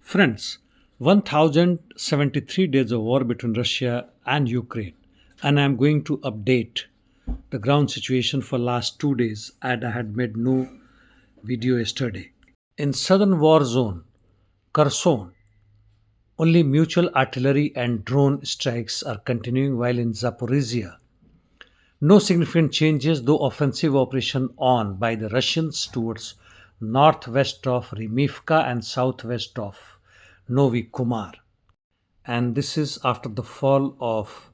Friends, 1073 days of war between Russia and Ukraine, and I am going to update the ground situation for last 2 days and I had made no video yesterday. In southern war zone, Kherson, only mutual artillery and drone strikes are continuing while in Zaporizhia, no significant changes though offensive operation on by the Russians towards northwest of Rimivka and southwest of Novi Kumar. And this is after the fall of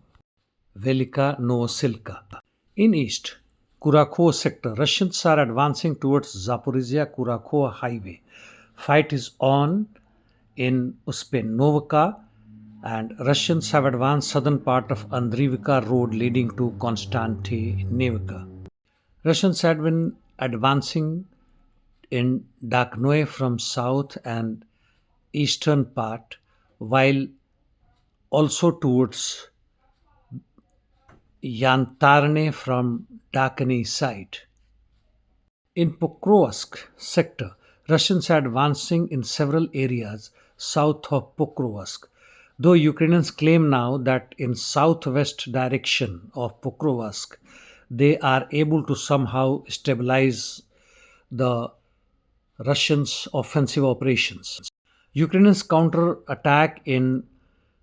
Velika Novosilka. In east, Kurakhov sector, Russians are advancing towards Zaporizhia-Kurakhov highway. Fight is on in Uspenovka and Russians have advanced southern part of Andrivka road leading to Konstantinivka. Russians had been advancing in Daknoe from south and eastern part while also towards Yantarne from Dakani side. In Pokrovsk sector, Russians are advancing in several areas south of Pokrovsk, though Ukrainians claim now that in southwest direction of Pokrovsk they are able to somehow stabilize the Russians' offensive operations. Ukrainians' counter-attack in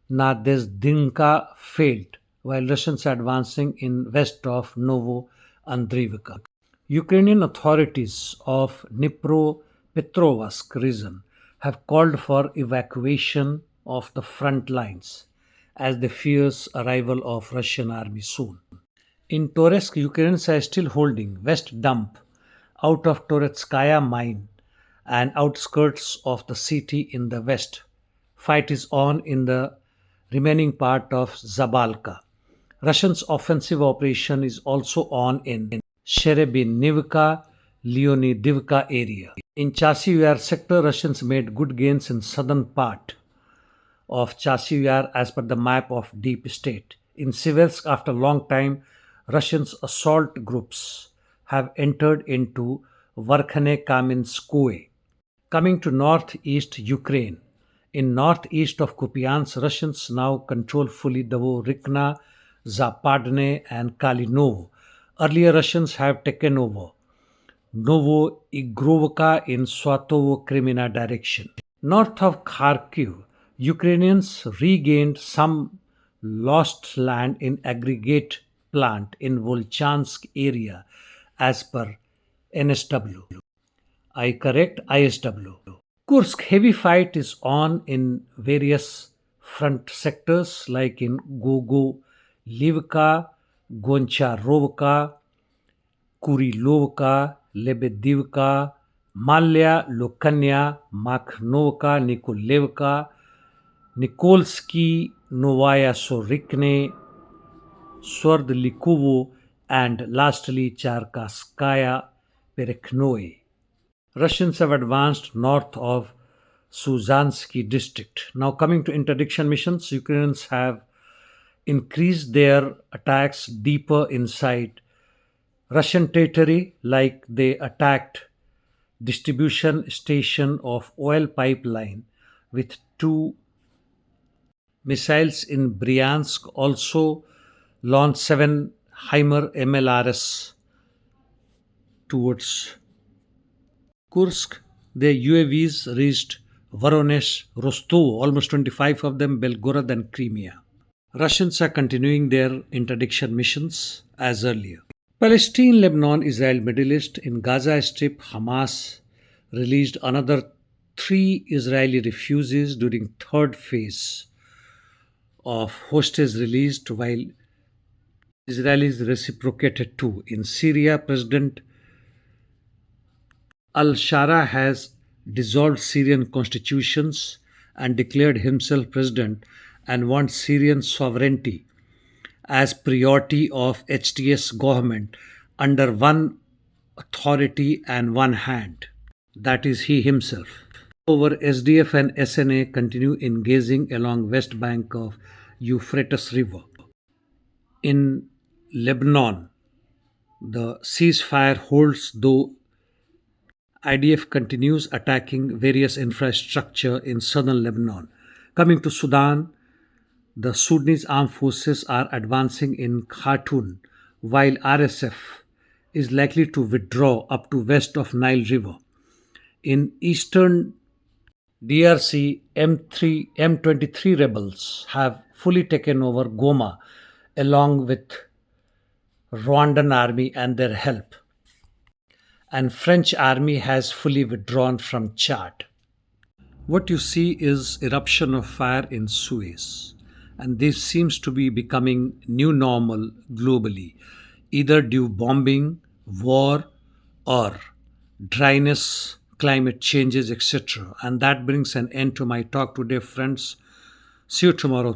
Nadezdinka failed, while Russians are advancing in west of Novo Andrivka. Ukrainian authorities of Dnipropetrovsk region have called for evacuation of the front lines as they fears arrival of Russian army soon. In Toretsk, Ukrainians are still holding West Dump out of Toretskaya mine and outskirts of the city in the west. Fight is on in the remaining part of Zabalka. Russians' offensive operation is also on in Sherebinivka, Leonidivka area. In Chasiv sector, Russians made good gains in southern part of Chasiv as per the map of Deep State. In Sivers'k, after a long time, Russians' assault groups have entered into Verkhane Kamenskoye. Coming to northeast Ukraine, in northeast of Kupyansk, Russians now control fully Rikna, Zapadne and Kalinovo. Earlier Russians have taken over Novo Igrovka in Swatovo Krimina direction. North of Kharkiv, Ukrainians regained some lost land in aggregate plant in Volchansk area as per NSW. I correct ISW. Kursk heavy fight is on in various front sectors like in Gogolivka, Goncharovka, Kurilovka, Lebedivka, Malya, Lokanya, Makhnovka, Nikolevka, Nikolsky, Novaya Sorikne, Swerdlikovo, and lastly Charkaskaya Perekhnoe. Russians have advanced north of Suzansky district. Now coming to interdiction missions, Ukrainians have increased their attacks deeper inside Russian territory, like they attacked distribution station of oil pipeline with two missiles in Bryansk, also launched 7 Heimer MLRS towards Kursk. Their UAVs reached Voronezh, Rostov, almost 25 of them, Belgorod and Crimea. Russians are continuing their interdiction missions as earlier. Palestine, Lebanon, Israel, Middle East. In Gaza Strip, Hamas released another 3 Israeli refugees during third phase of hostage released, while Israelis reciprocated too. In Syria, President Al-Shara has dissolved Syrian constitutions and declared himself president and wants Syrian sovereignty as priority of HTS government under one authority and one hand, that is he himself. Over SDF and SNA continue engaging along west bank of Euphrates River. In Lebanon, the ceasefire holds though IDF continues attacking various infrastructure in southern Lebanon. Coming to Sudan, the Sudanese armed forces are advancing in Khartoum, while RSF is likely to withdraw up to west of Nile River. In eastern DRC, M23 rebels have fully taken over Goma along with Rwandan army and their help, and French army has fully withdrawn from Chad. What you see is eruption of fire in Suez, and this seems to be becoming new normal globally, either due bombing, war, or dryness, climate changes, etc. And that brings an end to my talk today, friends. See you tomorrow.